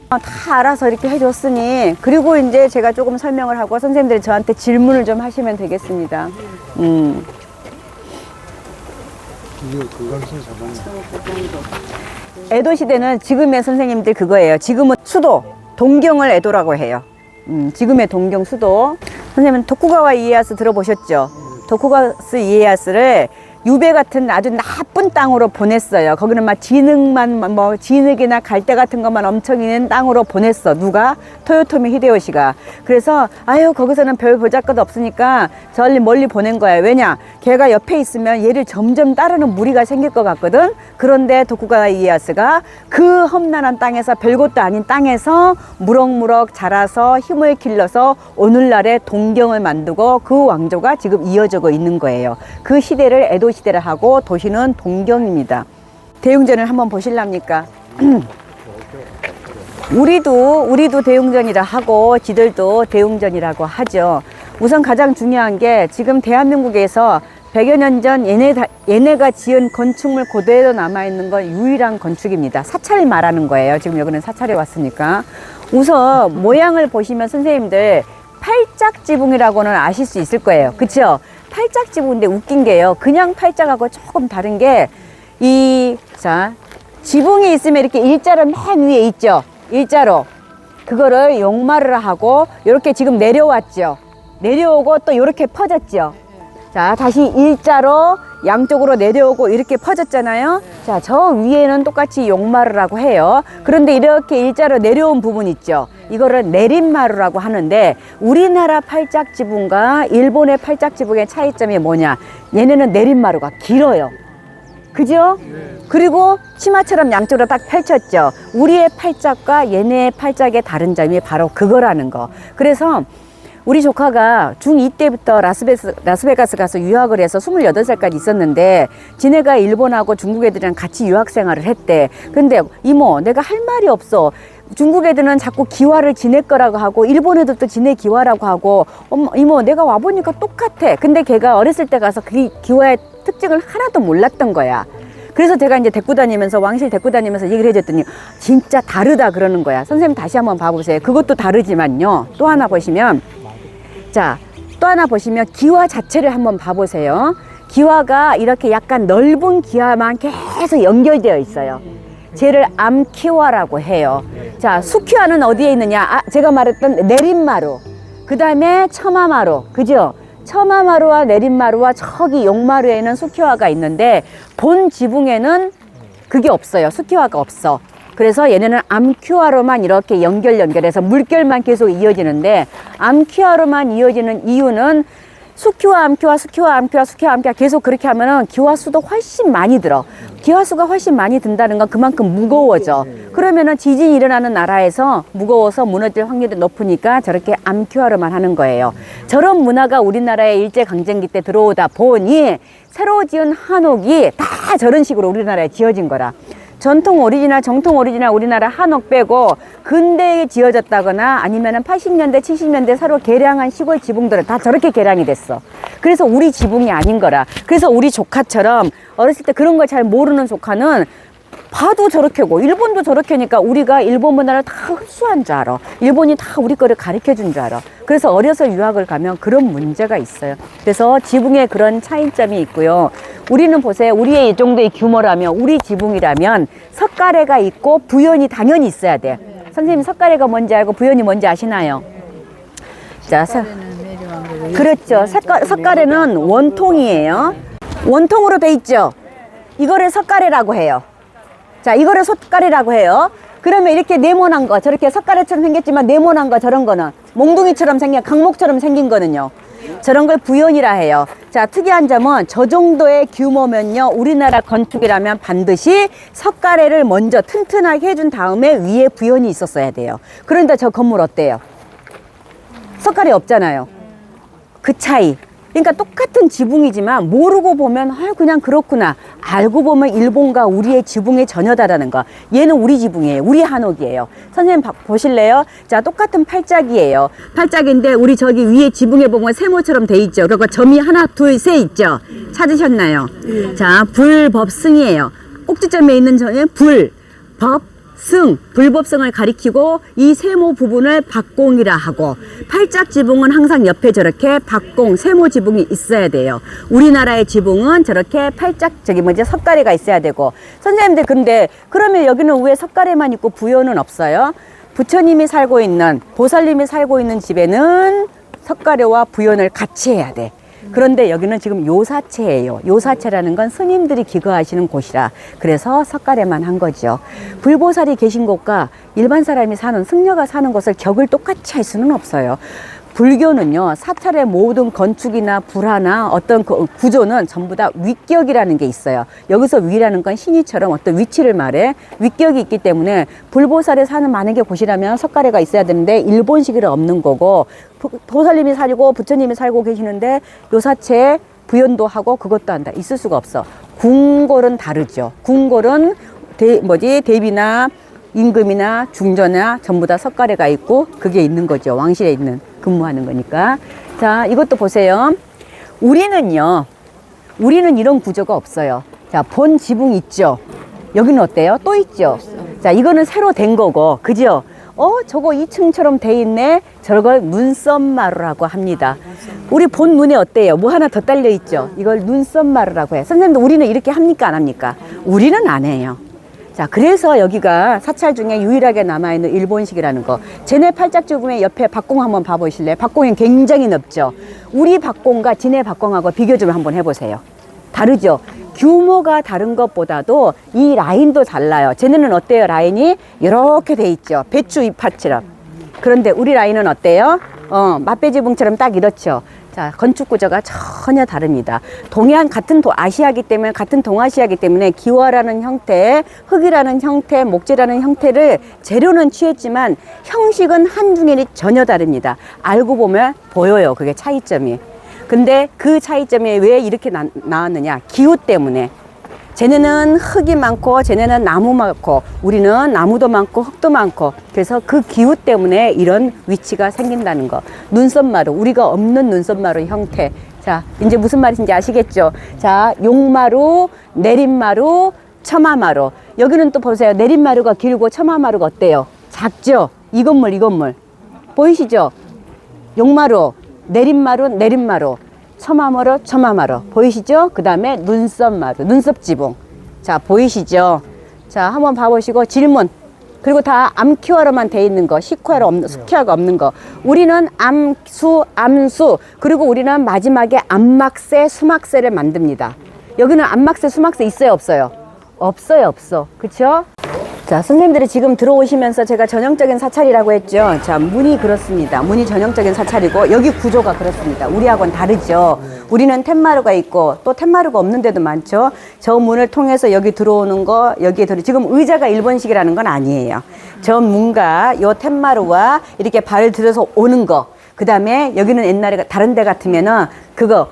다 알아서 이렇게 해줬으니, 그리고 이제 제가 조금 설명을 하고 선생님들이 저한테 질문을 좀 하시면 되겠습니다. 이게 그걸 잡았네. 에도 시대는 지금의 선생님들 그거예요. 지금은 수도, 동경을 에도라고 해요. 지금의 동경 수도. 선생님은 도쿠가와 이에야스 들어보셨죠? 도쿠가와 이에야스를 유배 같은 아주 나쁜 땅으로 보냈어요. 거기는 막 진흙이나 갈대 같은 것만 엄청 있는 땅으로 보냈어. 누가? 토요토미 히데요시가. 그래서 아유 거기서는 별 보잘것 없으니까 멀리 보낸 거예요. 왜냐? 걔가 옆에 있으면 얘를 점점 따르는 무리가 생길 것 같거든. 그런데 도쿠가와 이에야스가 그 험난한 땅에서, 별것도 아닌 땅에서 무럭무럭 자라서 힘을 길러서 오늘날의 동경을 만들고 그 왕조가 지금 이어지고 있는 거예요. 그 시대를 에도 시대를 하고 도시는 동경입니다. 대웅전을 한번 보실랍니까? 우리도 대웅전이라 하고 지들도 대웅전이라고 하죠. 우선 가장 중요한 게 지금 대한민국에서 100여 년 전 얘네가 지은 건축물 그대로 남아있는 건 유일한 건축입니다. 사찰 말하는 거예요. 지금 여기는 사찰에 왔으니까. 우선 모양을 보시면 선생님들 팔짝지붕이라고는 아실 수 있을 거예요. 그쵸? 팔짝지붕인데 웃긴 게요. 그냥 팔짝하고 조금 다른 게 지붕이 있으면 이렇게 일자로 맨 위에 있죠. 일자로. 그거를 용마를 하고 이렇게 지금 내려왔죠. 내려오고 또 이렇게 퍼졌죠. 자, 다시 일자로 양쪽으로 내려오고 이렇게 퍼졌잖아요. 자, 저 위에는 똑같이 용마루라고 해요. 그런데 이렇게 일자로 내려온 부분 있죠. 이거를 내린마루라고 하는데, 우리나라 팔짝지붕과 일본의 팔짝지붕의 차이점이 뭐냐? 얘네는 내린마루가 길어요. 그죠? 그리고 치마처럼 양쪽으로 딱 펼쳤죠. 우리의 팔짝과 얘네의 팔짝의 다른 점이 바로 그거라는 거. 그래서 우리 조카가 중2 때부터 라스베가스 가서 유학을 해서 28살까지 있었는데, 지네가 일본하고 중국 애들이랑 같이 유학 생활을 했대. 근데 이모, 내가 할 말이 없어. 중국 애들은 자꾸 기와를 지네 거라고 하고, 일본 애들도 지네 기와라고 하고, 이모, 내가 와보니까 똑같아. 근데 걔가 어렸을 때 가서 그 기와의 특징을 하나도 몰랐던 거야. 그래서 제가 이제 데리고 다니면서, 왕실 데리고 다니면서 얘기를 해줬더니 진짜 다르다 그러는 거야. 선생님 다시 한번 봐보세요. 그것도 다르지만요. 또 하나 보시면, 자, 또 하나 보시면 기와 자체를 한번 봐보세요. 기와가 이렇게 약간 넓은 기와만 계속 연결되어 있어요. 쟤를 암키와라고 해요. 자, 수키와는 어디에 있느냐? 제가 말했던 내린마루. 그 다음에 처마마루. 그죠? 처마마루와 내린마루와 저기 용마루에는 수키와가 있는데, 본 지붕에는 그게 없어요. 수키와가 없어. 그래서 얘네는 암큐화로만 이렇게 연결해서 물결만 계속 이어지는데, 암큐화로만 이어지는 이유는 수큐화, 암큐화, 수큐화, 암큐화, 수큐화, 암큐화 계속 그렇게 하면은 기화수도 훨씬 많이 들어. 기화수가 훨씬 많이 든다는 건 그만큼 무거워져. 그러면은 지진이 일어나는 나라에서 무거워서 무너질 확률이 높으니까 저렇게 암큐화로만 하는 거예요. 저런 문화가 우리나라에 일제강점기 때 들어오다 보니 새로 지은 한옥이 다 저런 식으로 우리나라에 지어진 거라. 정통 오리지널 우리나라 한옥 빼고 근대에 지어졌다거나 아니면은 80년대, 70년대 새로 개량한 시골 지붕들은 다 저렇게 개량이 됐어. 그래서 우리 지붕이 아닌 거라. 그래서 우리 조카처럼 어렸을 때 그런 걸 잘 모르는 조카는 봐도 저렇게고 일본도 저렇게니까 우리가 일본 문화를 다 흡수한 줄 알아. 일본이 다 우리 거를 가르쳐 준 줄 알아. 그래서 어려서 유학을 가면 그런 문제가 있어요. 그래서 지붕에 그런 차이점이 있고요. 우리는 보세요. 우리의 이 정도의 규모라면, 우리 지붕이라면 석가래가 있고 부연이 당연히 있어야 돼. 선생님 석가래가 뭔지 알고 부연이 뭔지 아시나요? 자, 그렇죠. 석가래는 원통이에요. 원통으로 돼 있죠. 이거를 석가래라고 해요. 자, 이거를 석가래라고 해요. 그러면 이렇게 네모난 거, 저렇게 석가래처럼 생겼지만 네모난 거, 저런 거는 몽둥이처럼 생긴, 강목처럼 생긴 거는요, 저런 걸 부연이라 해요. 자, 특이한 점은 저 정도의 규모면요, 우리나라 건축이라면 반드시 석가래를 먼저 튼튼하게 해준 다음에 위에 부연이 있었어야 돼요. 그런데 저 건물 어때요? 석가래 없잖아요. 그 차이. 그러니까 똑같은 지붕이지만 모르고 보면 그냥 그렇구나. 알고 보면 일본과 우리의 지붕이 전혀 다르는 거. 얘는 우리 지붕이에요. 우리 한옥이에요. 선생님 보실래요? 자, 똑같은 팔짝이에요. 팔짝인데 우리 저기 위에 지붕에 보면 세모처럼 돼 있죠. 그리고 점이 하나, 둘, 셋 있죠. 찾으셨나요? 자, 불법승이에요. 꼭지점에 있는 점이 불, 법, 승, 불법성을 가리키고 이 세모 부분을 박공이라 하고 팔짝 지붕은 항상 옆에 저렇게 박공, 세모 지붕이 있어야 돼요. 우리나라의 지붕은 저렇게 팔짝 석가래가 있어야 되고 선생님들 근데 그러면 여기는 왜 석가래만 있고 부여는 없어요? 부처님이 살고 있는 보살님이 살고 있는 집에는 석가래와 부연을 같이 해야 돼. 그런데 여기는 지금 요사체예요. 요사체라는 건 스님들이 기거하시는 곳이라 그래서 석가래만 한 거죠. 불보살이 계신 곳과 일반 사람이 사는 승려가 사는 곳을 격을 똑같이 할 수는 없어요. 불교는요, 사찰의 모든 건축이나 불화나 어떤 구조는 전부 다 위격이라는 게 있어요. 여기서 위라는 건 신이처럼 어떤 위치를 말해. 위격이 있기 때문에 불보살에 사는 만약에 곳이라면 석가래가 있어야 되는데 일본식이라 없는 거고, 보살님이 살고 부처님이 살고 계시는데 요사체 부연도 하고 그것도 한다. 있을 수가 없어. 궁궐은 다르죠. 궁궐은 대비나 임금이나 중전이나 전부 다 석가래가 있고 그게 있는 거죠. 왕실에 있는 근무하는 거니까. 자, 이것도 보세요. 우리는 이런 구조가 없어요. 자, 본 지붕 있죠. 여기는 어때요? 또 있죠. 자, 이거는 새로 된 거고, 그죠? 저거 2층처럼 돼 있네. 저걸 눈썹마루라고 합니다. 우리 본 문에 어때요? 뭐 하나 더 딸려 있죠. 이걸 눈썹마루라고 해. 선생님도 우리는 이렇게 합니까? 안 합니까? 우리는 안 해요. 자, 그래서 여기가 사찰 중에 유일하게 남아있는 일본식이라는 거. 쟤네 팔짝지붕의 옆에 박공 한번 봐보실래요? 박공이 굉장히 넓죠. 우리 박공과 지네 박공하고 비교 좀 한번 해보세요. 다르죠? 규모가 다른 것보다도 이 라인도 달라요. 쟤네는 어때요? 라인이 이렇게 돼 있죠. 배추 잎밭처럼. 그런데 우리 라인은 어때요? 맛배지붕처럼 딱 이렇죠. 자, 건축 구조가 전혀 다릅니다. 같은 아시아이기 때문에, 같은 동아시아이기 때문에 기와라는 형태, 흙이라는 형태, 목재라는 형태를 재료는 취했지만 형식은 한중일이 전혀 다릅니다. 알고 보면 보여요. 그게 차이점이. 근데 그 차이점이 왜 이렇게 나왔느냐? 기후 때문에. 쟤네는 흙이 많고 쟤네는 나무 많고 우리는 나무도 많고 흙도 많고 그래서 그 기후 때문에 이런 위치가 생긴다는 거. 눈썹마루, 우리가 없는 눈썹마루 형태. 자, 이제 무슨 말인지 아시겠죠? 자, 용마루, 내림마루, 처마마루. 여기는 또 보세요. 내림마루가 길고 처마마루가 어때요? 작죠? 이 건물 보이시죠? 용마루, 내림마루, 처마마루 보이시죠? 그 다음에 눈썹마루, 눈썹지붕. 자, 보이시죠? 자, 한번 봐보시고 질문. 그리고 다 암키화로만 돼 있는 거, 숙키화가 없는 거. 우리는 암수, 그리고 우리는 마지막에 암막새, 수막새를 만듭니다. 여기는 암막새, 수막새 있어요, 없어요? 없어. 그쵸? 자, 선생님들이 지금 들어오시면서 제가 전형적인 사찰이라고 했죠. 자, 문이 그렇습니다. 문이 전형적인 사찰이고 여기 구조가 그렇습니다. 우리하고는 다르죠. 우리는 텐마루가 있고 또 텐마루가 없는 데도 많죠. 저 문을 통해서 여기 들어오는 거, 지금 의자가 일본식이라는 건 아니에요. 저 문과 요 텐마루와 이렇게 발을 들어서 오는 거. 그 다음에 여기는 옛날에 다른 데 같으면은 그거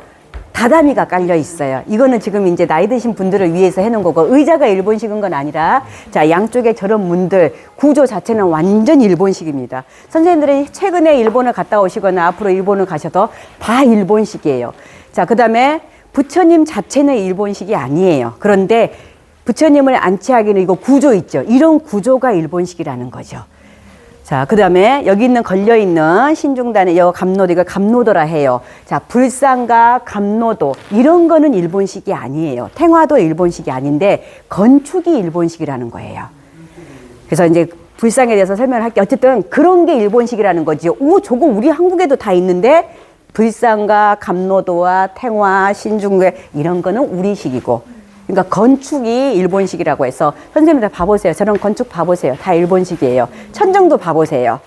다다미가 깔려 있어요. 이거는 지금 이제 나이 드신 분들을 위해서 해놓은 거고 의자가 일본식인 건 아니라 자, 양쪽에 저런 문들 구조 자체는 완전 일본식입니다. 선생님들이 최근에 일본을 갔다 오시거나 앞으로 일본을 가셔도 다 일본식이에요. 자, 그 다음에 부처님 자체는 일본식이 아니에요. 그런데 부처님을 안치하기는 이거 구조 있죠. 이런 구조가 일본식이라는 거죠. 자, 그 다음에 여기 걸려있는 신중단의 감노도, 이거 감노도라 해요. 자, 불상과 감노도, 이런 거는 일본식이 아니에요. 탱화도 일본식이 아닌데, 건축이 일본식이라는 거예요. 그래서 이제 불상에 대해서 설명을 할게요. 어쨌든 그런 게 일본식이라는 거지. 저거 우리 한국에도 다 있는데, 불상과 감노도와 탱화, 신중괴, 이런 거는 우리식이고, 그러니까 건축이 일본식이라고 해서 선생님들 봐보세요. 저런 건축 봐보세요. 다 일본식이에요. 천정도 봐보세요.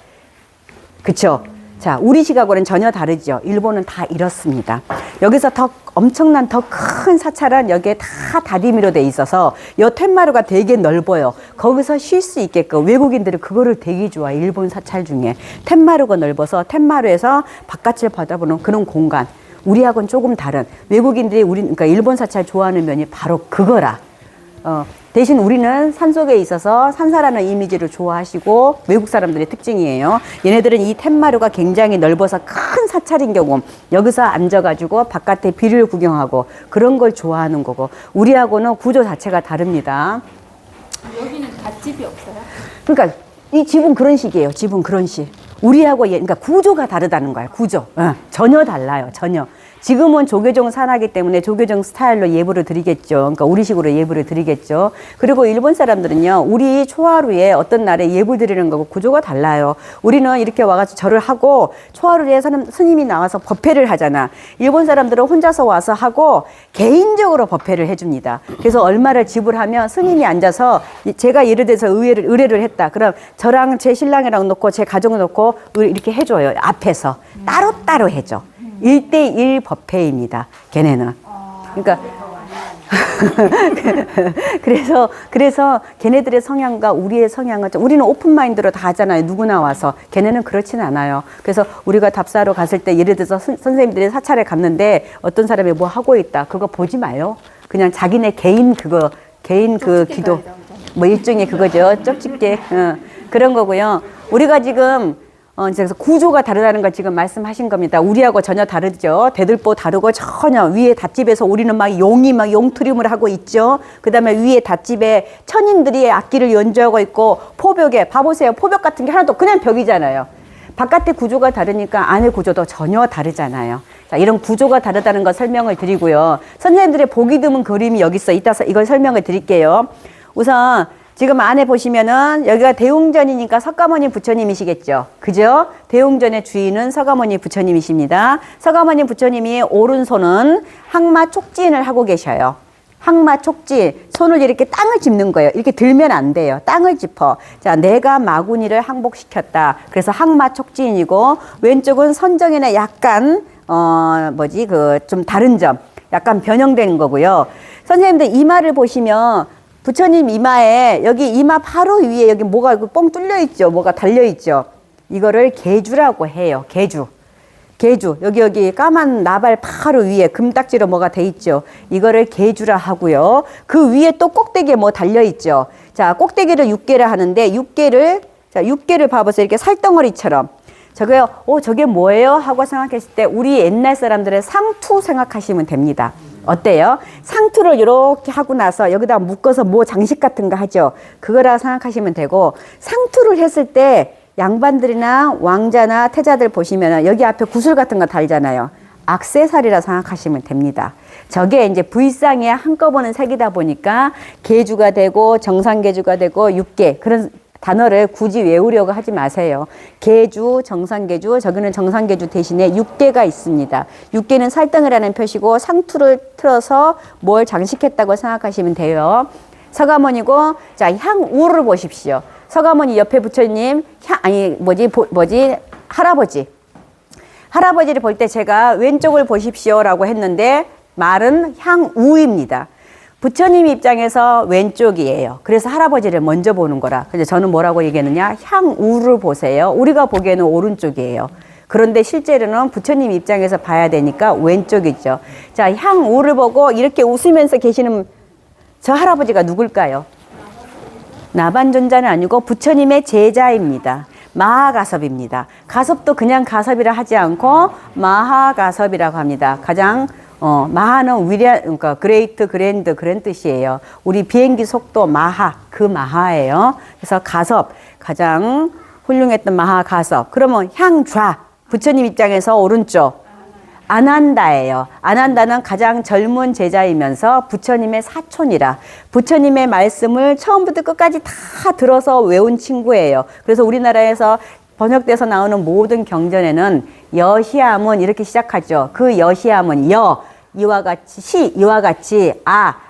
그쵸? 자, 우리식하고는 전혀 다르죠. 일본은 다 이렇습니다. 여기서 엄청난 더 큰 사찰은 여기에 다 다리미로 돼 있어서 요 텐마루가 되게 넓어요. 거기서 쉴 수 있게끔 외국인들이 그거를 되게 좋아해. 일본 사찰 중에 텐마루가 넓어서 텐마루에서 바깥을 바라보는 그런 공간. 우리하고는 조금 다른 외국인들이 그러니까 일본 사찰 좋아하는 면이 바로 그거라. 대신 우리는 산속에 있어서 산사라는 이미지를 좋아하시고 외국 사람들의 특징이에요. 얘네들은 이 텐마루가 굉장히 넓어서 큰 사찰인 경우 여기서 앉아가지고 바깥에 비를 구경하고 그런 걸 좋아하는 거고 우리하고는 구조 자체가 다릅니다. 여기는 갓집이 없어요? 그러니까 이 집은 그런 식이에요. 집은 그런 식. 우리하고 그러니까 구조가 다르다는 거예요. 구조. 전혀 달라요. 전혀. 지금은 조계종 산하기 때문에 조계종 스타일로 예불을 드리겠죠. 그러니까 우리식으로 예불을 드리겠죠. 그리고 일본 사람들은요, 우리 초하루에 어떤 날에 예불 드리는 거고 구조가 달라요. 우리는 이렇게 와가지고 절을 하고 초하루에 스님이 나와서 법회를 하잖아. 일본 사람들은 혼자서 와서 하고 개인적으로 법회를 해줍니다. 그래서 얼마를 지불하면 스님이 앉아서 제가 예를 들어서 의뢰를 했다. 그럼 저랑 제 신랑이랑 놓고 제 가족을 놓고 이렇게 해줘요. 앞에서 따로따로 해줘. 1대1 법회입니다. 걔네는. 그러니까 그래서 걔네들의 성향과 우리의 성향은 우리는 오픈 마인드로 다 하잖아요. 누구나 와서. 걔네는 그렇진 않아요. 그래서 우리가 답사로 갔을 때 예를 들어서 선생님들이 사찰에 갔는데 어떤 사람이 뭐 하고 있다. 그거 보지 마요. 그냥 자기네 개인 그 기도 뭐 일종의 그거죠. 쪽집게 그런 거고요. 우리가 지금 그래서 구조가 다르다는 걸 지금 말씀하신 겁니다. 우리하고 전혀 다르죠. 대들보 다르고 전혀 위에 닷집에서 우리는 막 용이 막 용트림을 하고 있죠. 그 다음에 위에 닷집에 천인들이 악기를 연주하고 있고 포벽에 봐보세요. 포벽 같은 게 하나도 그냥 벽이잖아요. 바깥의 구조가 다르니까 안의 구조도 전혀 다르잖아요. 자, 이런 구조가 다르다는 걸 설명을 드리고요. 선생님들의 보기 드문 그림이 여기 있어. 이따 이걸 설명을 드릴게요. 우선 지금 안에 보시면은 여기가 대웅전이니까 석가모니 부처님이시겠죠. 그죠? 대웅전의 주인은 석가모니 부처님이십니다. 석가모니 부처님이 오른손은 항마 촉진을 하고 계셔요. 항마 촉진. 손을 이렇게 땅을 짚는 거예요. 이렇게 들면 안 돼요. 땅을 짚어. 자, 내가 마구니를 항복시켰다. 그래서 항마 촉진이고, 왼쪽은 선정에는 약간 좀 다른 점. 약간 변형된 거고요. 선생님들 이마를 보시면 부처님 이마에 여기 이마 바로 위에 여기 뭐가 뻥 뚫려 있죠. 뭐가 달려 있죠. 이거를 계주라고 해요. 계주. 여기 까만 나발 바로 위에 금딱지로 뭐가 돼 있죠. 이거를 계주라 하고요. 그 위에 또 꼭대기에 뭐 달려 있죠. 자, 꼭대기를 6개를 하는데 6개를 봐보세요. 이렇게 살덩어리처럼. 저게 뭐예요? 하고 생각했을 때 우리 옛날 사람들의 상투 생각하시면 됩니다. 어때요? 상투를 이렇게 하고 나서 여기다 묶어서 뭐 장식 같은 거 하죠. 그거라 생각하시면 되고, 상투를 했을 때 양반들이나 왕자나 태자들 보시면 여기 앞에 구슬 같은 거 달잖아요. 액세서리라 생각하시면 됩니다. 저게 이제 V쌍의 한꺼번에 색이다 보니까 계주가 되고 정상계주가 되고 6개 그런 단어를 굳이 외우려고 하지 마세요. 계주, 정상계주, 저기는 정상계주 대신에 6개가 있습니다. 6개는 살덩이라는 표시고 상투를 틀어서 뭘 장식했다고 생각하시면 돼요. 서가모니고, 자, 향우를 보십시오. 서가모니 옆에 부처님, 할아버지. 할아버지를 볼 때 제가 왼쪽을 보십시오라고 했는데 말은 향우입니다. 부처님 입장에서 왼쪽이에요. 그래서 할아버지를 먼저 보는 거라. 그래서 저는 뭐라고 얘기했느냐? 향우를 보세요. 우리가 보기에는 오른쪽이에요. 그런데 실제로는 부처님 입장에서 봐야 되니까 왼쪽이죠. 자, 향우를 보고 이렇게 웃으면서 계시는 저 할아버지가 누굴까요? 나반존자는 아니고 부처님의 제자입니다. 마하가섭입니다. 가섭도 그냥 가섭이라 하지 않고 마하가섭이라고 합니다. 가장 마하는 위대한, 그러니까 그레이트, 그랜드 그런 뜻이에요. 우리 비행기 속도 마하, 그 마하예요. 그래서 가섭, 가장 훌륭했던 마하가섭. 그러면 향좌, 부처님 입장에서 오른쪽. 아난다예요. 아난다는 가장 젊은 제자이면서 부처님의 사촌이라 부처님의 말씀을 처음부터 끝까지 다 들어서 외운 친구예요. 그래서 우리나라에서 번역돼서 나오는 모든 경전에는 여시함은 이렇게 시작하죠. 그 여시함은 이와 같이 이와 같이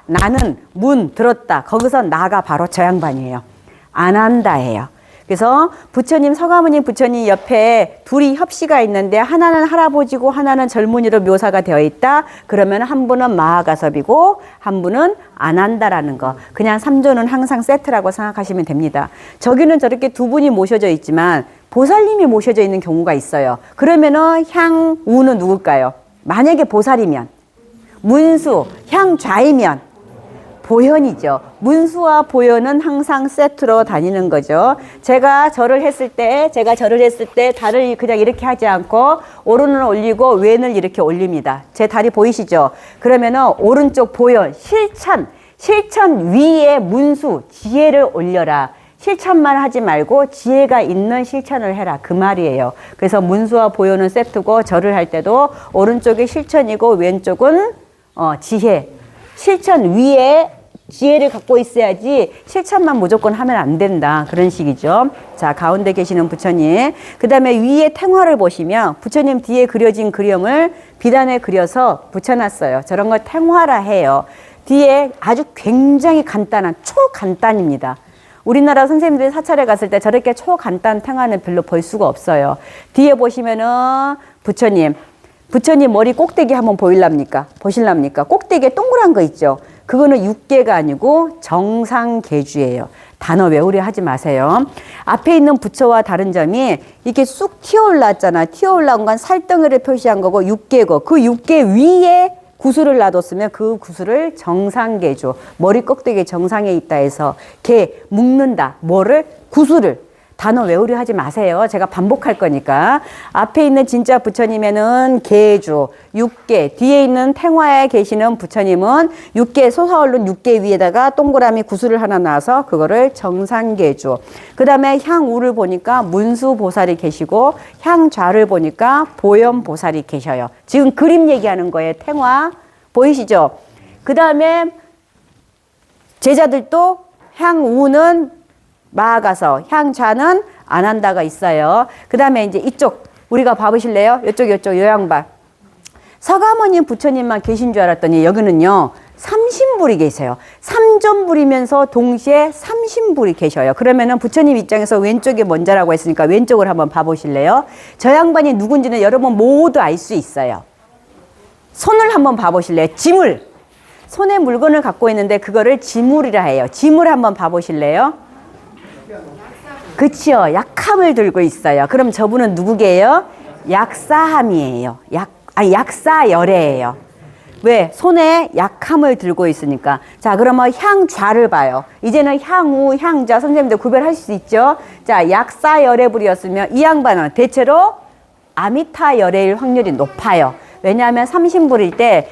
나는 문 들었다. 거기서 나가 바로 저 양반이에요. 아난다예요. 그래서 부처님, 서가모니 부처님 옆에 둘이 협시가 있는데 하나는 할아버지고 하나는 젊은이로 묘사가 되어 있다. 그러면 한 분은 마하가섭이고 한 분은 아난다라는 거. 그냥 3조는 항상 세트라고 생각하시면 됩니다. 저기는 저렇게 두 분이 모셔져 있지만 보살님이 모셔져 있는 경우가 있어요. 그러면은 향우는 누굴까요? 만약에 보살이면 문수, 향좌이면 보현이죠. 문수와 보현은 항상 세트로 다니는 거죠. 제가 절을 했을 때 다리를 그냥 이렇게 하지 않고 오른을 올리고 왼을 이렇게 올립니다. 제 다리 보이시죠? 그러면은 오른쪽 보현, 실천 위에 문수, 지혜를 올려라. 실천만 하지 말고 지혜가 있는 실천을 해라. 그 말이에요. 그래서 문수와 보효는 세트고 절을 할 때도 오른쪽이 실천이고 왼쪽은 지혜. 실천 위에 지혜를 갖고 있어야지 실천만 무조건 하면 안 된다. 그런 식이죠. 자, 가운데 계시는 부처님. 그 다음에 위에 탱화를 보시면 부처님 뒤에 그려진 그림을 비단에 그려서 붙여놨어요. 저런 걸 탱화라 해요. 뒤에 아주 굉장히 간단한 초간단입니다. 우리나라 선생님들이 사찰에 갔을 때 저렇게 초간단 탱화는 별로 볼 수가 없어요. 뒤에 보시면은 부처님 머리 꼭대기 한번 보실랍니까? 꼭대기에 동그란 거 있죠? 그거는 육계가 아니고 정상계주예요. 단어 외우려 하지 마세요. 앞에 있는 부처와 다른 점이 이렇게 쑥 튀어올랐잖아. 튀어올라온 건 살덩이를 표시한 거고 육계고 그 육계 위에 구슬을 놔뒀으면 그 구슬을 정상계주, 머리 꼭대기 정상에 있다 해서 개 묶는다. 뭐를? 구슬을. 단어 외우려 하지 마세요. 제가 반복할 거니까. 앞에 있는 진짜 부처님에는 계주, 육계, 뒤에 있는 탱화에 계시는 부처님은 육계, 솟아오른 육계 위에다가 동그라미 구슬을 하나 놔서 그거를 정상계주. 그 다음에 향우를 보니까 문수보살이 계시고 향좌를 보니까 보현보살이 계셔요. 지금 그림 얘기하는 거예요. 탱화. 보이시죠? 그 다음에 제자들도 향우는 마아가서 향좌는 안 한다가 있어요. 그 다음에 이제 이쪽 우리가 봐보실래요? 이쪽 요양반. 서가모님 부처님만 계신 줄 알았더니 여기는요 30불이 계세요. 3존불이면서 동시에 30불이 계셔요. 그러면은 부처님 입장에서 왼쪽이 먼저라고 했으니까 왼쪽을 한번 봐보실래요? 저 양반이 누군지는 여러분 모두 알 수 있어요. 손을 한번 봐보실래요? 지물. 손에 물건을 갖고 있는데 그거를 지물이라 해요. 지물 한번 봐보실래요? 그치요. 약함을 들고 있어요. 그럼 저분은 누구게요? 약사함이에요. 약사열애예요. 왜? 손에 약함을 들고 있으니까. 자, 그러면 향좌를 봐요. 이제는 향우, 향좌 선생님들 구별할 수 있죠? 자, 약사열애불이었으면 이 양반은 대체로 아미타열애일 확률이 높아요. 왜냐하면 삼신불일 때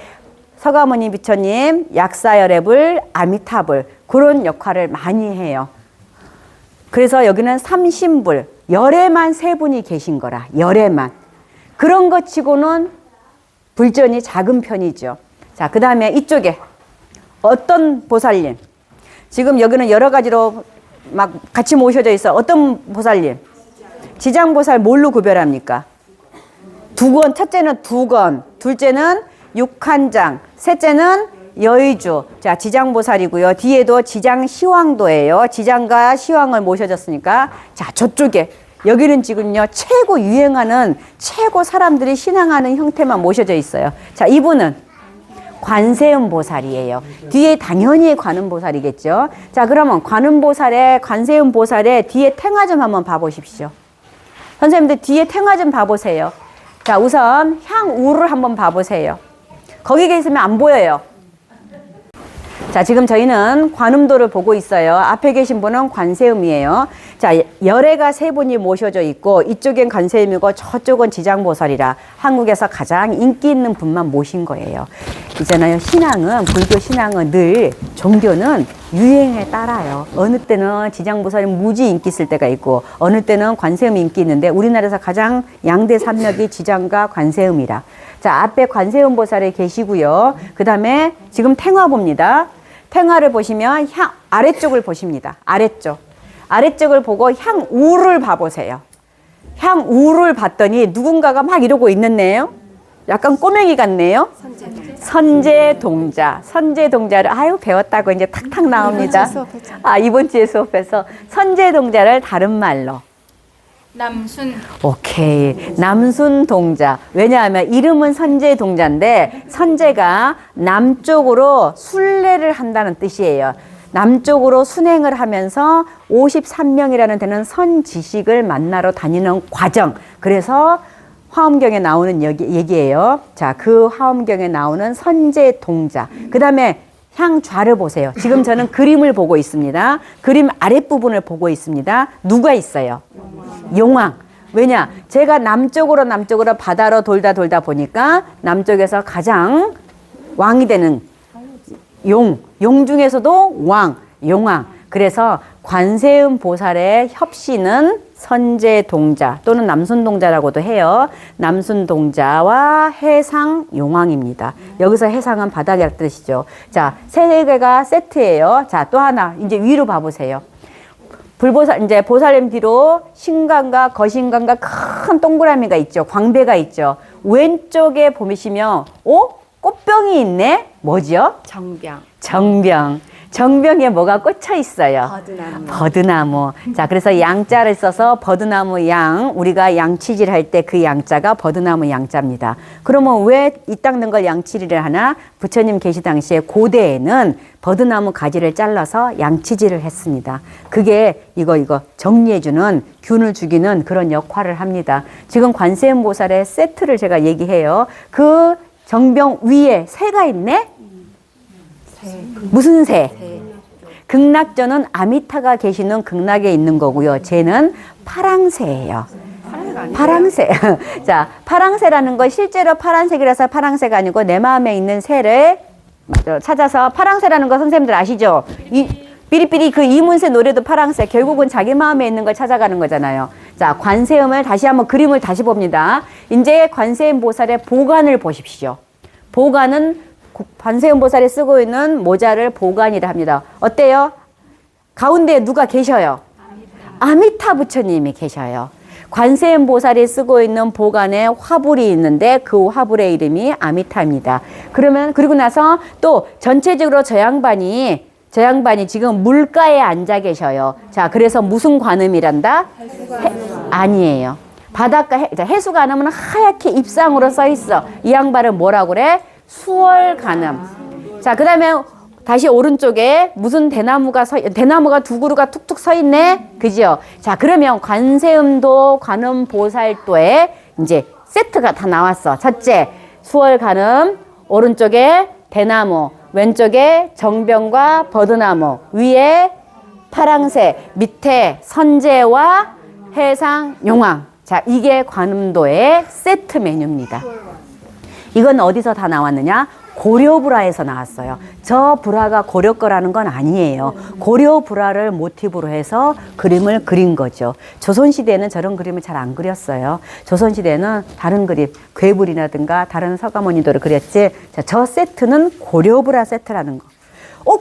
서가모니 부처님, 약사열애불, 아미타불 그런 역할을 많이 해요. 그래서 여기는 삼신불, 열애만 세 분이 계신 거라. 열애만. 그런 것 치고는 불전이 작은 편이죠. 자, 그 다음에 이쪽에 어떤 보살님. 지금 여기는 여러 가지로 막 같이 모셔져 있어. 어떤 보살님? 지장보살 뭘로 구별합니까? 두건, 첫째는 두건, 둘째는 육한장, 셋째는 여의주. 자, 지장보살이고요. 뒤에도 지장시황도예요. 지장과 시황을 모셔졌으니까. 자, 저쪽에 여기는 지금요 최고 유행하는 최고 사람들이 신앙하는 형태만 모셔져 있어요. 자, 이분은 관세음보살이에요. 뒤에 당연히 관음보살이겠죠. 자, 그러면 관세음보살의 뒤에 탱화 좀 한번 봐보십시오. 선생님들 뒤에 탱화 좀 봐보세요. 자, 우선 향우를 한번 봐보세요. 거기 계시면 안 보여요. 자, 지금 저희는 관음도를 보고 있어요. 앞에 계신 분은 관세음이에요. 자, 열애가 세 분이 모셔져 있고 이쪽엔 관세음이고 저쪽은 지장보살이라 한국에서 가장 인기 있는 분만 모신 거예요. 있잖아요. 신앙은, 불교 신앙은 늘 종교는 유행에 따라요. 어느 때는 지장보살이 무지 인기 있을 때가 있고 어느 때는 관세음이 인기 있는데 우리나라에서 가장 양대 산맥이 지장과 관세음이라. 자, 앞에 관세음 보살이 계시고요. 그 다음에 지금 탱화 봅니다. 탱화를 보시면 아래쪽을 보십니다. 아래쪽을 보고 향우를 봐보세요. 향우를 봤더니 누군가가 막 이러고 있는데요. 약간 꼬맹이 같네요. 선제동자를 아유 배웠다고 이제 탁탁 나옵니다. 이번 주에 수업에서 선제동자를 다른 말로 남순. 오케이. 남순동자. 왜냐하면 이름은 선제동자인데 선제가 남쪽으로 순례를 한다는 뜻이에요. 남쪽으로 순행을 하면서 53명이라는 데는 선지식을 만나러 다니는 과정. 그래서 화엄경에 나오는 얘기예요. 자, 그 화엄경에 나오는 선제동자. 그 다음에 향좌를 보세요. 지금 저는 그림을 보고 있습니다. 그림 아랫부분을 보고 있습니다. 누가 있어요? 용왕. 왜냐? 제가 남쪽으로 바다로 돌다 보니까 남쪽에서 가장 왕이 되는 용 중에서도 왕, 용왕. 그래서 관세음 보살의 협신은 선제동자 또는 남순동자라고도 해요. 남순동자와 해상용왕입니다. 여기서 해상은 바닥이라는 뜻이죠. 자, 세 개가 세트예요. 자, 또 하나 이제 위로 봐보세요. 불보살, 이제 보살님 뒤로 신간과 거신간과 큰 동그라미가 있죠. 광배가 있죠. 왼쪽에 보시면, 꽃병이 있네? 뭐죠? 정병. 정병. 정병에 뭐가 꽂혀 있어요? 버드나무. 버드나무. 자, 그래서 양자를 써서 버드나무 양, 우리가 양치질 할 때 그 양자가 버드나무 양자입니다. 그러면 왜 이 닦는 걸 양치질을 하나? 부처님 계시 당시에 고대에는 버드나무 가지를 잘라서 양치질을 했습니다. 그게 이거 정리해주는, 균을 죽이는 그런 역할을 합니다. 지금 관세음보살의 세트를 제가 얘기해요. 그 정병 위에 새가 있네? 무슨 새? 극락저는 아미타가 계시는 극락에 있는 거고요. 쟤는 파랑새예요. 파랑새. 자, 파랑새라는 건 실제로 파란색이라서 파랑새가 아니고 내 마음에 있는 새를 찾아서, 파랑새라는 거 선생님들 아시죠? 삐리삐리 그 이문세 노래도 파랑새. 결국은 자기 마음에 있는 걸 찾아가는 거잖아요. 자, 관세음을 다시 한번 그림을 다시 봅니다. 이제 관세음 보살의 보관을 보십시오. 보관은 관세음 보살이 쓰고 있는 모자를 보관이라 합니다. 어때요? 가운데 누가 계셔요? 아미타 부처님이 계셔요. 관세음 보살이 쓰고 있는 보관에 화불이 있는데 그 화불의 이름이 아미타입니다. 그리고 나서 또 전체적으로 저 양반이 지금 물가에 앉아 계셔요. 자, 그래서 무슨 관음이란다? 아니에요. 바닷가 해수관음은 하얗게 입상으로 써 있어. 이 양반은 뭐라고 그래? 수월관음. 자, 그 다음에 다시 오른쪽에 무슨 대나무가 두 그루가 툭툭 서 있네? 그죠? 자, 그러면 관세음도 관음보살도에 이제 세트가 다 나왔어. 첫째, 수월관음, 오른쪽에 대나무, 왼쪽에 정병과 버드나무, 위에 파랑새, 밑에 선제와 해상용왕. 자, 이게 관음도의 세트 메뉴입니다. 이건 어디서 다 나왔느냐? 고려불화에서 나왔어요. 저 불화가 고려 거라는 건 아니에요. 고려 불화를 모티브로 해서 그림을 그린 거죠. 조선시대에는 저런 그림을 잘 안 그렸어요. 조선시대에는 다른 그림, 괴불이라든가 다른 서가모니도를 그렸지. 자, 저 세트는 고려불화 세트라는 거.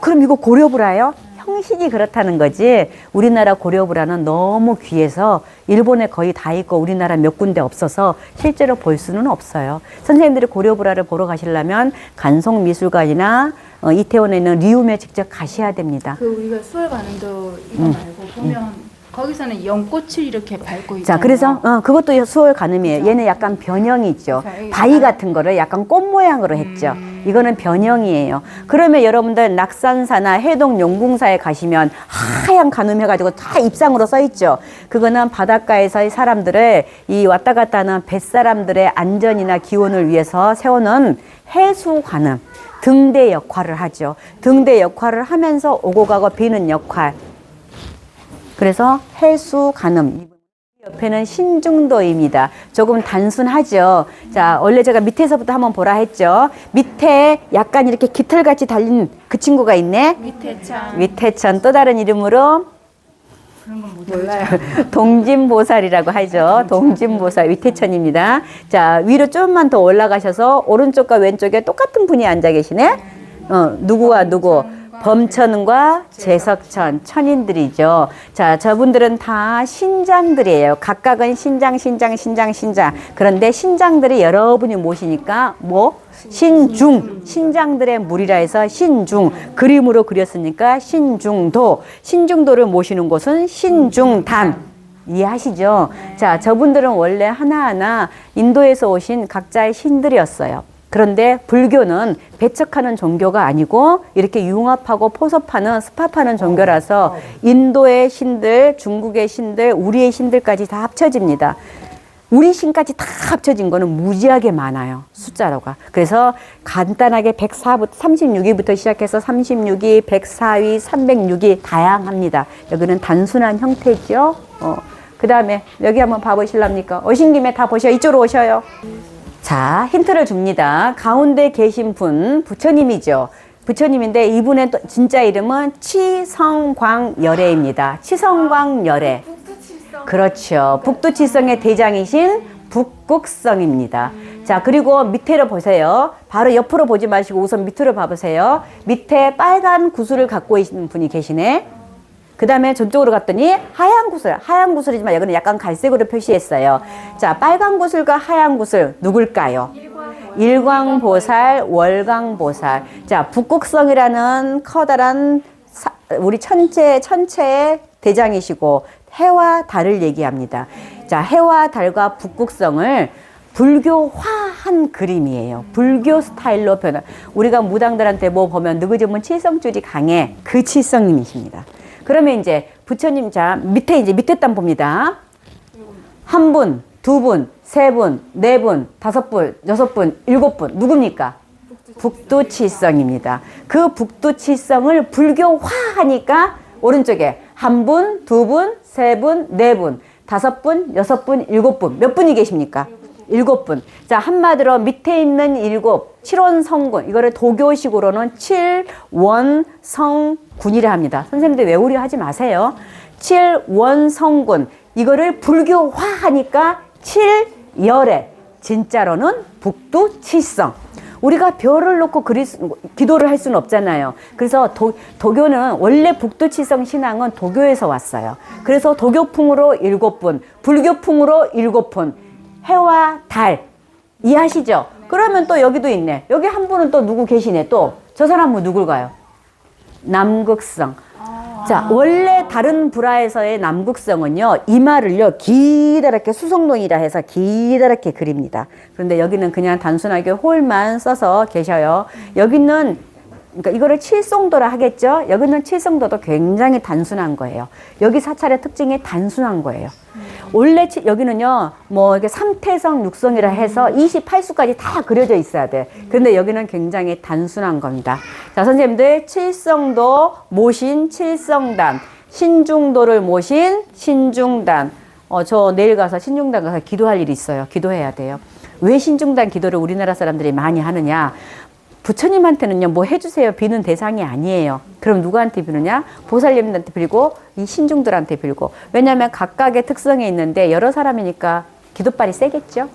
그럼 이거 고려불화예요? 형식이 그렇다는 거지. 우리나라 고려불화는 너무 귀해서 일본에 거의 다 있고 우리나라 몇 군데 없어서 실제로 볼 수는 없어요. 선생님들이 고려불화를 보러 가시려면 간송미술관이나 이태원에 있는 리움에 직접 가셔야 됩니다. 그 우리가 수월 가는도 이거 말고 보면 거기서는 연꽃을 이렇게 밟고 있잖아요. 자, 그래서 그것도 수월 가늠이에요. 얘는 약간 변형이 있죠. 바위 같은 거를 약간 꽃 모양으로 했죠. 이거는 변형이에요. 그러면 여러분들 낙산사나 해동 용궁사에 가시면 하얀 가늠해가지고 다 입상으로 써 있죠. 그거는 바닷가에서의 사람들을 이 왔다 갔다 하는 뱃사람들의 안전이나 기온을 위해서 세우는 해수 가늠, 등대 역할을 하죠. 등대 역할을 하면서 오고 가고 비는 역할. 그래서 해수 가늠. 옆에는 신중도입니다. 조금 단순하죠. 자, 원래 제가 밑에서부터 한번 보라 했죠. 밑에 약간 이렇게 깃털같이 달린 그 친구가 있네. 위태천. 또 다른 이름으로 그런 건 몰라요. 동진보살이라고 하죠. 동진보살 위태천입니다. 자, 위로 좀만 더 올라가셔서 오른쪽과 왼쪽에 똑같은 분이 앉아 계시네. 누구와 누구? 범천과 재석천, 천인들이죠. 자, 저분들은 다 신장들이에요. 각각은 신장. 그런데 신장들이 여러분이 모시니까 신장들의 물이라 해서 신중. 그림으로 그렸으니까 신중도를 모시는 곳은 신중단. 이해하시죠? 자, 저분들은 원래 하나하나 인도에서 오신 각자의 신들이었어요. 그런데 불교는 배척하는 종교가 아니고 이렇게 융합하고 포섭하는 스파하는 종교라서 인도의 신들, 중국의 신들, 우리의 신들까지 다 합쳐집니다. 우리 신까지 다 합쳐진 거는 무지하게 많아요. 숫자로가. 그래서 간단하게 36위부터 시작해서 36위, 104위, 306위 다양합니다. 여기는 단순한 형태죠. 그 다음에 여기 한번 봐보실랍니까? 오신 김에 다 보셔. 이쪽으로 오셔요. 자, 힌트를 줍니다. 가운데 계신 분 부처님이죠. 부처님인데 이분의 또 진짜 이름은 치성광열애입니다. 치성광열애. 그렇죠. 북두칠성의 대장이신 북극성입니다. 자, 그리고 밑에로 보세요. 바로 옆으로 보지 마시고 우선 밑으로 봐보세요. 밑에 빨간 구슬을 갖고 있는 분이 계시네. 그 다음에 저쪽으로 갔더니 하얀 구슬, 하얀 구슬이지만 여기는 약간 갈색으로 표시했어요. 자, 빨간 구슬과 하얀 구슬 누굴까요? 일광보살, 월광보살. 자, 북극성이라는 커다란 우리 천체의 대장이시고 해와 달을 얘기합니다. 자, 해와 달과 북극성을 불교화한 그림이에요. 불교 스타일로 변화. 우리가 무당들한테 뭐 보면 느그저문 칠성줄이 강해. 그 칠성님이십니다. 그러면 이제 부처님, 자, 밑에 단 봅니다. 한 분, 두 분, 세 분, 네 분, 다섯 분, 여섯 분, 일곱 분. 누굽니까? 북두칠성입니다. 그 북두칠성을 불교화하니까 오른쪽에 한 분, 두 분, 세 분, 네 분, 다섯 분, 여섯 분, 일곱 분. 몇 분이 계십니까? 일곱 분. 자, 한마디로 밑에 있는 일곱, 칠원성군. 이거를 도교식으로는 칠원성군이라 합니다. 선생님들 외우려 하지 마세요. 칠원성군. 이거를 불교화하니까 칠열애. 진짜로는 북두칠성. 우리가 별을 놓고 기도를 할 수는 없잖아요. 그래서 도교는 원래 북두칠성 신앙은 도교에서 왔어요. 그래서 도교풍으로 일곱 분, 불교풍으로 일곱 분, 해와 달. 이해하시죠? 그러면 또 여기도 있네. 여기 한 분은 또 누구 계시네. 또 저 사람은 누굴까요? 남극성. 자, 원래 다른 불화에서의 남극성은요, 이마를요, 기다랗게 수성동이라 해서 기다랗게 그립니다. 그런데 여기는 그냥 단순하게 홀만 써서 계셔요. 여기는, 그러니까 이거를 칠성도라 하겠죠? 여기는 칠성도도 굉장히 단순한 거예요. 여기 사찰의 특징이 단순한 거예요. 원래 여기는요, 뭐, 이게 삼태성, 육성이라 해서 28수까지 다 그려져 있어야 돼. 근데 여기는 굉장히 단순한 겁니다. 자, 선생님들, 칠성도 모신 칠성단, 신중도를 모신 신중단. 저 내일 가서 신중단 가서 기도할 일이 있어요. 기도해야 돼요. 왜 신중단 기도를 우리나라 사람들이 많이 하느냐? 부처님한테는요, 뭐 해주세요. 비는 대상이 아니에요. 그럼 누구한테 비느냐? 보살님한테 빌고, 이 신중들한테 빌고. 왜냐하면 각각의 특성이 있는데, 여러 사람이니까 기도빨이 세겠죠?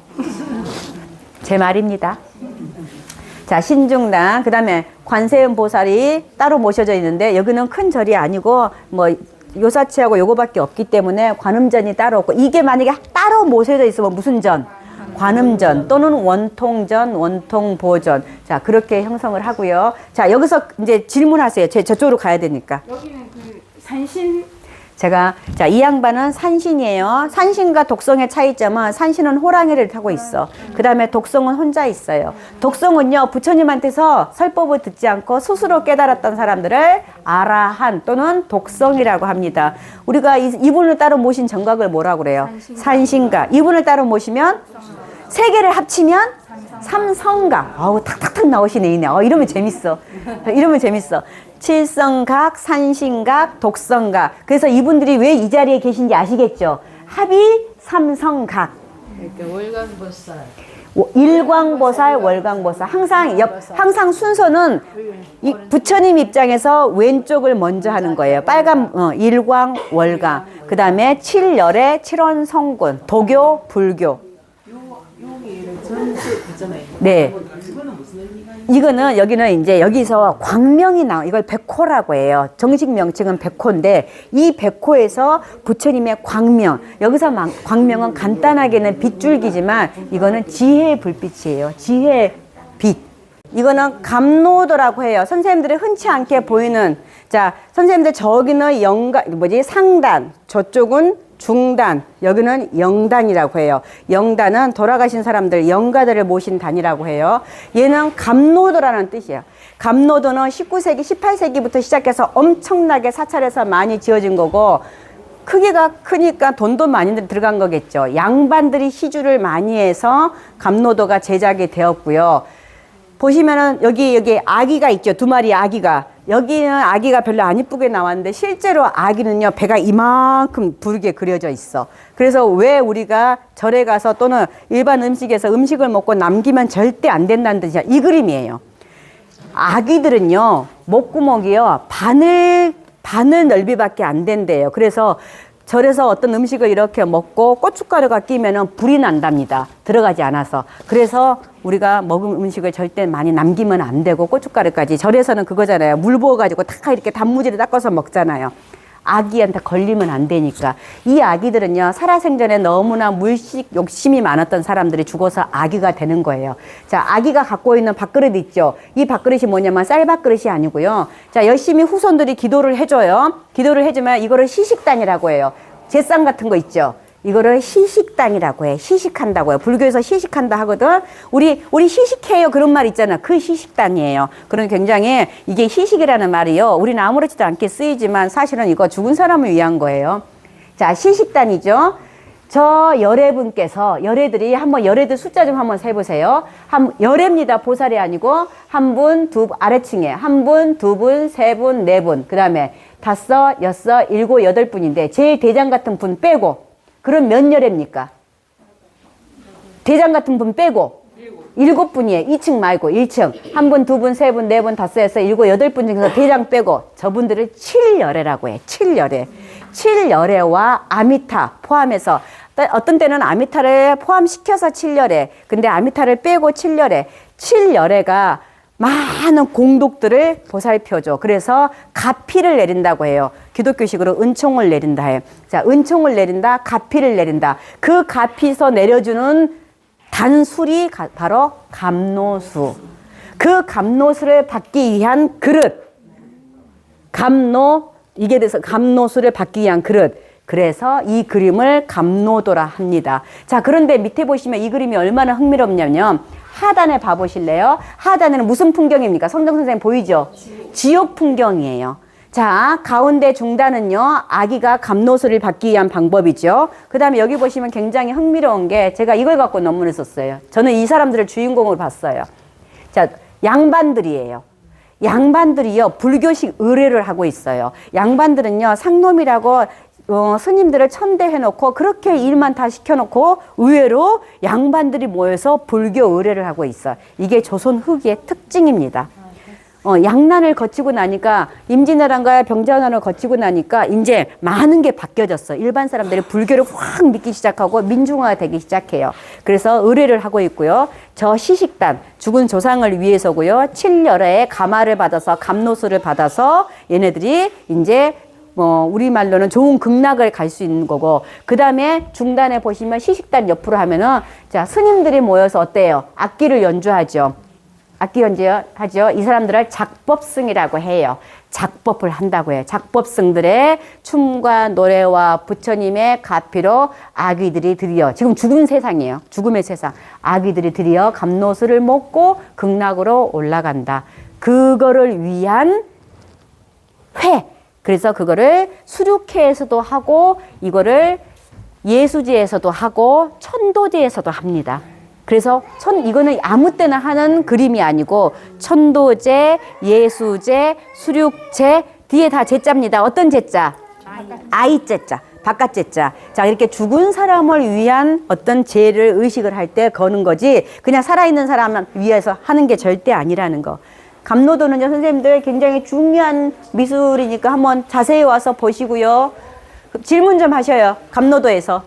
제 말입니다. 자, 신중단. 그 다음에 관세음 보살이 따로 모셔져 있는데, 여기는 큰 절이 아니고, 뭐, 요사치하고 요거밖에 없기 때문에 관음전이 따로 없고, 이게 만약에 따로 모셔져 있으면 무슨 전? 관음전 또는 원통전, 원통보전. 자, 그렇게 형성을 하고요. 자, 여기서 이제 질문하세요. 저쪽으로 가야 되니까. 여기는 그 산신. 자, 이 양반은 산신이에요. 산신과 독성의 차이점은 산신은 호랑이를 타고 있어. 그 다음에 독성은 혼자 있어요. 독성은요, 부처님한테서 설법을 듣지 않고 스스로 깨달았던 사람들을 아라한 또는 독성이라고 합니다. 우리가 이분을 따로 모신 정각을 뭐라고 그래요? 산신가. 이분을 따로 모시면 세 개를 합치면 삼성각. 아우, 탁탁탁 나오시네, 이네. 이러면 재밌어. 이러면 재밌어. 칠성각, 산신각, 독성각. 그래서 이분들이 왜 이 자리에 계신지 아시겠죠? 합이 삼성각. 이렇게 월광보살. 일광보살, 월광보살. 항상 순서는 이 부처님 입장에서 왼쪽을 먼저 하는 거예요. 빨간, 일광, 월광. 그 다음에 칠열애, 칠원성군. 도교, 불교. 네. 이거는 여기는 이제 여기서 광명이 이걸 백호라고 해요. 정식 명칭은 백호인데 이 백호에서 부처님의 광명. 여기서 광명은 간단하게는 빗줄기지만 이거는 지혜의 불빛이에요. 지혜의 빛. 이거는 감노도라고 해요. 선생님들이 흔치 않게 보이는. 자, 선생님들 저기는 상단, 저쪽은 중단, 여기는 영단이라고 해요. 영단은 돌아가신 사람들, 영가들을 모신 단이라고 해요. 얘는 감노도라는 뜻이에요. 감노도는 19세기, 18세기부터 시작해서 엄청나게 사찰에서 많이 지어진 거고, 크기가 크니까 돈도 많이 들어간 거겠죠. 양반들이 시주를 많이 해서 감노도가 제작이 되었고요. 보시면은 여기 아기가 있죠. 두 마리 아기가. 여기는 아기가 별로 안 이쁘게 나왔는데 실제로 아기는요, 배가 이만큼 부르게 그려져 있어. 그래서 왜 우리가 절에 가서 또는 일반 음식에서 음식을 먹고 남기면 절대 안 된다는 뜻이야. 이 그림이에요. 아기들은요, 목구멍이요, 바늘 넓이밖에 안 된대요. 그래서 절에서 어떤 음식을 이렇게 먹고 고춧가루가 끼면은 불이 난답니다. 들어가지 않아서. 그래서 우리가 먹은 음식을 절대 많이 남기면 안 되고, 고춧가루까지. 절에서는 그거잖아요. 물 부어가지고 탁 이렇게 단무지를 닦아서 먹잖아요. 아기한테 걸리면 안 되니까. 이 아기들은요, 살아생전에 너무나 물식 욕심이 많았던 사람들이 죽어서 아기가 되는 거예요. 자, 아기가 갖고 있는 밥그릇 있죠. 이 밥그릇이 뭐냐면 쌀밥그릇이 아니고요. 자, 열심히 후손들이 기도를 해줘요. 기도를 해주면 이거를 시식단이라고 해요. 제상 같은 거 있죠. 이거를 시식단이라고 해. 시식한다고 해요. 불교에서 시식한다 하거든. 우리 시식해요. 그런 말 있잖아. 그 시식단이에요. 그런 굉장히 이게 시식이라는 말이요. 우리는 아무렇지도 않게 쓰이지만 사실은 이거 죽은 사람을 위한 거예요. 자, 시식단이죠. 저 열애분께서, 열애들이 한번 열애들 숫자 좀 한번 세보세요. 열애입니다. 보살이 아니고 한 분, 두 분, 아래층에 한 분, 두 분, 세 분, 네 분. 그 다음에 다섯, 여섯, 일곱, 여덟 분인데 제일 대장 같은 분 빼고 그럼 몇 열애입니까? 대장 같은 분 빼고 일곱 분이에요. 2층 말고 1층. 한 분, 두 분, 세 분, 네 분, 다섯, 여섯, 일곱, 여덟 분 중에서 대장 빼고 저분들을 7열애라고 해. 7열애. 7열애와 아미타 포함해서 어떤 때는 아미타를 포함시켜서 7열애. 근데 아미타를 빼고 7열애. 7열애가 많은 공덕들을 보살펴줘. 그래서 가피를 내린다고 해요. 기독교식으로 은총을 내린다 해요. 자, 은총을 내린다, 가피를 내린다. 그 가피에서 내려주는 단술이 바로 감노수. 그 감노수를 받기 위한 그릇. 이게 돼서 감노수를 받기 위한 그릇. 그래서 이 그림을 감노도라 합니다. 자, 그런데 밑에 보시면 이 그림이 얼마나 흥미롭냐면 하단에 봐보실래요? 하단에는 무슨 풍경입니까? 성정 선생님 보이죠? 지옥 풍경이에요. 자, 가운데 중단은요, 아기가 감노수를 받기 위한 방법이죠. 그 다음에 여기 보시면 굉장히 흥미로운 게 제가 이걸 갖고 논문을 썼어요. 저는 이 사람들을 주인공으로 봤어요. 자, 양반들이에요. 양반들이요, 불교식 의례를 하고 있어요. 양반들은요, 상놈이라고 스님들을 천대해놓고 그렇게 일만 다 시켜놓고 의외로 양반들이 모여서 불교 의례를 하고 있어. 이게 조선 후기의 특징입니다. 양난을 거치고 나니까 임진왜란과 병자호란을 거치고 나니까 이제 많은 게 바뀌어졌어. 일반 사람들이 불교를 확 믿기 시작하고 민중화가 되기 시작해요. 그래서 의례를 하고 있고요. 저 시식단, 죽은 조상을 위해서고요. 7열애의 가마를 받아서 감노수를 받아서 얘네들이 이제 우리말로는 좋은 극락을 갈 수 있는 거고, 그 다음에 중단에 보시면 시식단 옆으로 하면은, 자, 스님들이 모여서 어때요? 악기를 연주하죠. 악기 연주하죠. 이 사람들을 작법승이라고 해요. 작법을 한다고 해요. 작법승들의 춤과 노래와 부처님의 가피로 아기들이 드디어, 지금 죽은 세상이에요. 죽음의 세상. 아기들이 드디어 감노수를 먹고 극락으로 올라간다. 그거를 위한 회. 그래서 그거를 수륙회에서도 하고 이거를 예수제에서도 하고 천도제에서도 합니다. 그래서 이거는 아무 때나 하는 그림이 아니고 천도제, 예수제, 수륙제 뒤에 다 제자입니다. 어떤 제자? 아이제자, 바깥제자. 자, 이렇게 죽은 사람을 위한 어떤 제를 의식을 할 때 거는 거지 그냥 살아있는 사람을 위해서 하는 게 절대 아니라는 거. 감노도는요, 선생님들 굉장히 중요한 미술이니까 한번 자세히 와서 보시고요. 질문 좀 하셔요. 감노도에서.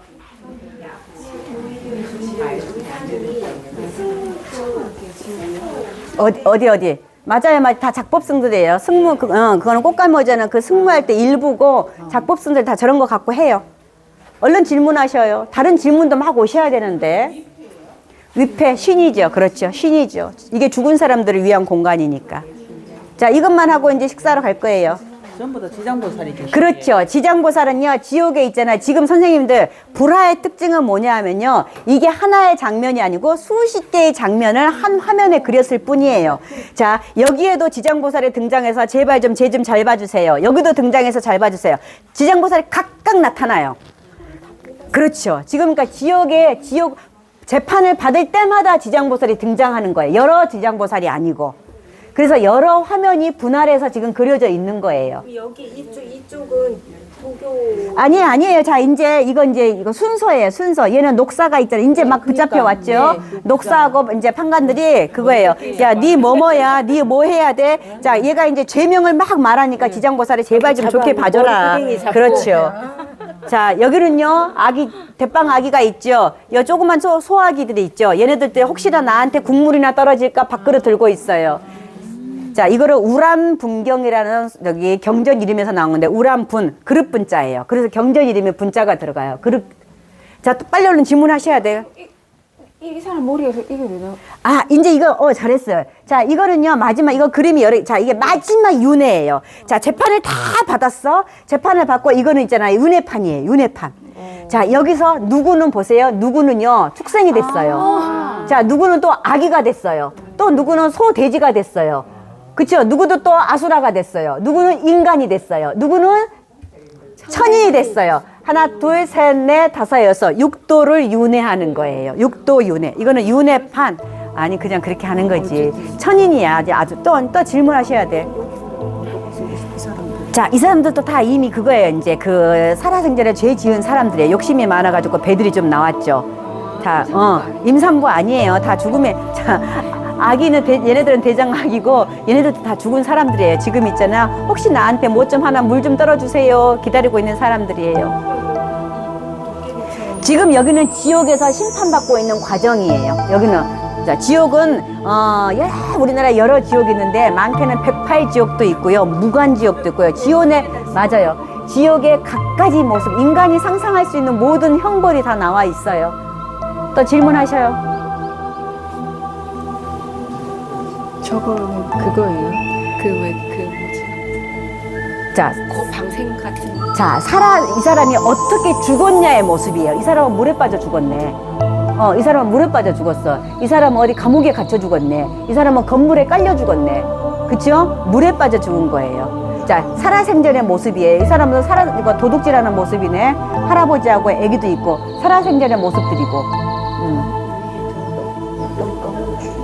어디? 맞아요. 다 작법승들이에요. 승무, 그거는 꽃갈모잖아. 그 승무할 때 일부고 작법승들 다 저런 거 갖고 해요. 얼른 질문하셔요. 다른 질문도 막 오셔야 되는데. 위패, 신이죠. 그렇죠. 신이죠. 이게 죽은 사람들을 위한 공간이니까. 자, 이것만 하고 이제 식사로 갈 거예요. 전부 다 지장보살이 계시죠. 그렇죠. 지장보살은요, 지옥에 있잖아요. 지금 선생님들, 불화의 특징은 뭐냐 하면요, 이게 하나의 장면이 아니고 수십 개의 장면을 한 화면에 그렸을 뿐이에요. 자, 여기에도 지장보살이 등장해서 제발 좀 제 좀 잘 봐주세요. 여기도 등장해서 잘 봐주세요. 지장보살이 각각 나타나요. 그렇죠. 지금 그러니까 지옥 재판을 받을 때마다 지장보살이 등장하는 거예요. 여러 지장보살이 아니고. 그래서 여러 화면이 분할해서 지금 그려져 있는 거예요. 여기 이쪽은 도교. 아니에요. 자, 이거 순서예요, 순서. 얘는 녹사가 있잖아요. 이제 막 붙잡혀 왔죠? 녹사하고 이제 판관들이 그거예요. 야, 니 뭐뭐야, 니 뭐 해야 돼? 자, 얘가 이제 죄명을 막 말하니까 지장보살이 제발 좀 좋게 봐줘라. 그렇죠. 자, 여기는요, 대빵 아기가 있죠? 여 조그만 소아기들이 있죠? 얘네들 때 혹시나 나한테 국물이나 떨어질까 밥그릇 들고 있어요. 자, 이거를 우람분경이라는 여기 경전 이름에서 나온 건데, 우람분, 그릇 분자예요. 그래서 경전 이름에 분자가 들어가요. 그릇. 자, 또 빨리 얼른 질문하셔야 돼요. 이 사람 머리에서 이게 왜 나와? 아, 이제 이거, 잘했어요. 자, 이거는요, 마지막, 이거 그림이 자, 이게 마지막 윤회예요. 자, 재판을 다 받았어. 재판을 받고, 이거는 있잖아요. 윤회판이에요. 윤회판. 자, 여기서 누구는 보세요. 누구는요, 축생이 됐어요. 자, 누구는 또 아기가 됐어요. 또 누구는 돼지가 됐어요. 그쵸? 누구도 또 아수라가 됐어요. 누구는 인간이 됐어요. 누구는 천인이 됐어요. 하나, 둘, 셋, 넷, 다섯, 여섯. 육도를 윤회하는 거예요. 육도 윤회. 이거는 윤회판. 아니, 그냥 그렇게 하는 거지. 천인이야. 아주 또 질문하셔야 돼. 자, 이 사람들도 다 이미 그거예요. 이제 살아생전에 죄 지은 사람들이에요. 욕심이 많아가지고 배들이 좀 나왔죠. 다, 임산부 아니에요. 다 죽음에, 자, 아기는 얘네들은 대장아기고 얘네들도 다 죽은 사람들이에요. 지금 있잖아. 혹시 나한테 뭐 좀 하나 물 좀 떨어주세요. 기다리고 있는 사람들이에요. 지금 여기는 지옥에서 심판받고 있는 과정이에요. 여기는. 자, 지옥은 우리나라에 여러 지옥이 있는데 많게는 108지옥도 있고요. 무간지옥도 있고요. 맞아요. 지옥의 갖가지 모습, 인간이 상상할 수 있는 모든 형벌이 다 나와 있어요. 또 질문하셔요. 저거는 그거예요. 뭐지? 자, 방생 같은. 자, 이 사람이 어떻게 죽었냐의 모습이에요. 이 사람은 물에 빠져 죽었네. 이 사람은 물에 빠져 죽었어. 이 사람은 어디 감옥에 갇혀 죽었네. 이 사람은 건물에 깔려 죽었네. 그쵸? 물에 빠져 죽은 거예요. 자, 살아생전의 모습이에요. 이 사람은 이거 도둑질하는 모습이네. 할아버지하고 애기도 있고, 살아생전의 모습들이고.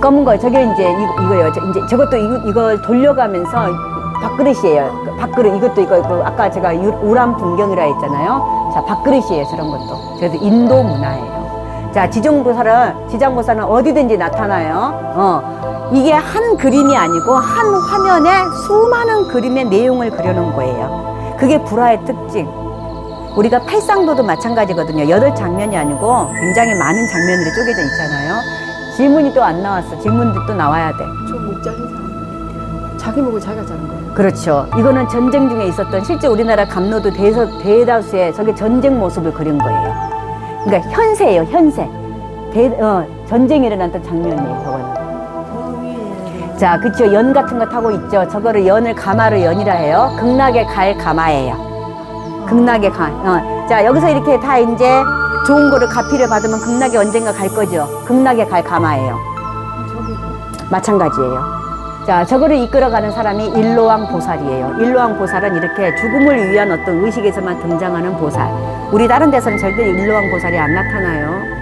검은 거, 저게 이제 이거예요. 이제 저것도 이걸 돌려가면서 밥그릇이에요. 밥그릇, 이거 아까 제가 우람분경이라 했잖아요. 자, 밥그릇이에요. 저런 것도. 그래서 인도 문화예요. 자, 지장보살은 어디든지 나타나요. 이게 한 그림이 아니고 한 화면에 수많은 그림의 내용을 그려놓은 거예요. 그게 불화의 특징. 우리가 팔상도도 마찬가지거든요. 8장면이 아니고 굉장히 많은 장면들이 쪼개져 있잖아요. 질문이 또 안 나왔어. 질문도 또 나와야 돼. 저 목 잘린 사람. 자기 목을 자기가 자른 거예요. 그렇죠. 이거는 전쟁 중에 있었던 실제 우리나라 감로도 대다수의 저게 전쟁 모습을 그린 거예요. 그러니까 현세예요, 현세. 전쟁이 일어났던 장면이에요, 저거는. 자, 그쵸. 연 같은 거 타고 있죠. 저거를 연을 가마로 연이라 해요. 극락에 갈 가마예요. 극락에 자, 여기서 이렇게 다 이제 좋은 거를 가피를 받으면 극락에 언젠가 갈 거죠. 극락에 갈 가마예요. 마찬가지예요. 자, 저거를 이끌어가는 사람이 일로왕 보살이에요. 일로왕 보살은 이렇게 죽음을 위한 어떤 의식에서만 등장하는 보살. 우리 다른 데서는 절대 일로왕 보살이 안 나타나요.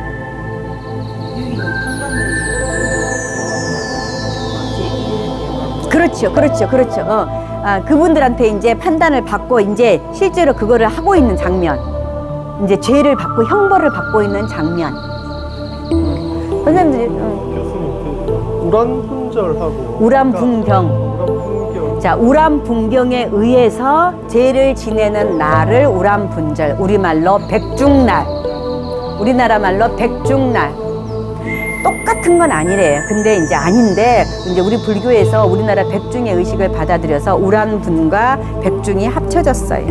그렇죠. 그분들한테 이제 판단을 받고 이제 실제로 그거를 하고 있는 장면. 이제 죄를 받고 형벌을 받고 있는 장면. 선생님들이 우란분절하고 우람분경. 자, 우람분경에 의해서 죄를 지내는 날을 우람분절, 우리말로 백중날, 우리나라 말로 백중날. 똑같은 건 아니래요. 근데 이제 아닌데 이제 우리 불교에서 우리나라 백중의 의식을 받아들여서 우란분과 백중이 합쳐졌어요.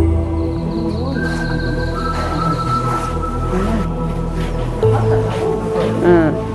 응.